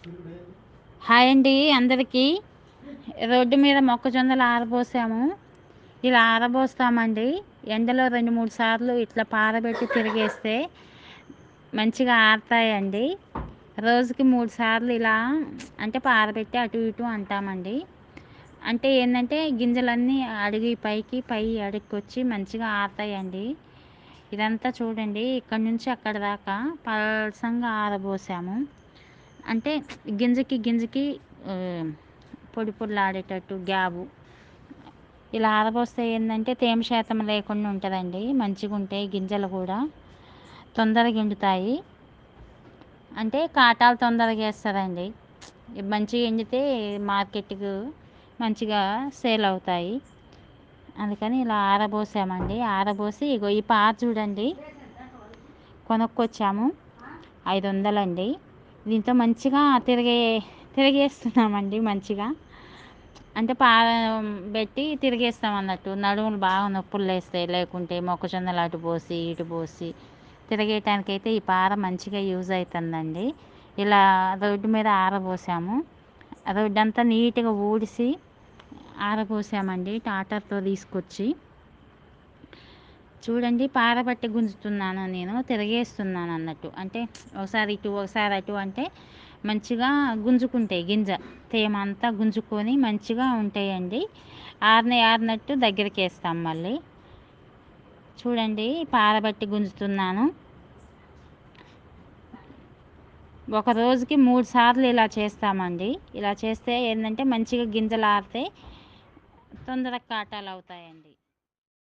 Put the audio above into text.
Hi అండి అందరికీ. Road మీద మొక్కజొన్నలు ఆరబోసాము. ఇలా ఆరబోస్తామండి. ఎండలో 2-3 సార్లు ఇట్లా పారబెట్టి తిరిగేస్తే మంచిగా ఆరతాయండి. రోజుకి 3 సార్లు ఇలా అంటే పారబెట్టి అటు ఇటు అంటామండి. అంటే ఏంటంటే గింజలన్నీ అడిగి పైకి పై అడుక్కొచ్చి మంచిగా ఆరతాయండి. ఇదంతా చూడండి, ఇక్కడ నుంచి అక్కడ దాకా పలసంగా ఆరబోసాము. అంటే గింజకి గింజకి పొడి పొడిలాడేటట్టు గ్యాబు ఇలా ఆరబోస్తే ఏంటంటే తేమ శాతం లేకుండా ఉంటుందండి. మంచిగా ఉంటాయి గింజలు కూడా, తొందరగా ఎండుతాయి. అంటే కాటాలు తొందరగా వేస్తుందండి. మంచిగా ఎండితే మార్కెట్కు మంచిగా సేల్ అవుతాయి. అందుకని ఇలా ఆరబోసామండి. ఆరబోసి ఇగో ఈ పార చూడండి, కొనుక్కొచ్చాము. 500 అండి. దీంతో మంచిగా తిరిగేస్తున్నామండి. మంచిగా అంటే పార పెట్టి తిరిగేస్తాం అన్నట్టు. నడుములు బాగా నొప్పులు లేస్తాయి, లేకుంటే మొక్కజొన్నలు అటు పోసి ఇటు పోసి తిరిగేయటానికైతే ఈ పార మంచిగా యూజ్ అవుతుందండి. ఇలా రోడ్డు మీద ఆరబోసాము. రోడ్డు అంతా నీట్గా ఊడిసి ఆరబోసామండి టాటర్తో తీసుకొచ్చి. చూడండి, పారబట్టి గుంజుతున్నాను నేను, తిరిగేస్తున్నాను అన్నట్టు. అంటే ఒకసారి ఇటు ఒకసారి అటు అంటే మంచిగా గుంజుకుంటాయి గింజ, తేమ అంతా గుంజుకొని మంచిగా ఉంటాయండి. ఆరినట్టు దగ్గరికి వేస్తాం మళ్ళీ. చూడండి, పారబట్టి గుంజుతున్నాను. ఒక రోజుకి 3 సార్లు ఇలా చేస్తామండి. ఇలా చేస్తే ఏంటంటే మంచిగా గింజలు ఆరితే తొందరగా కాటాలు అవుతాయండి.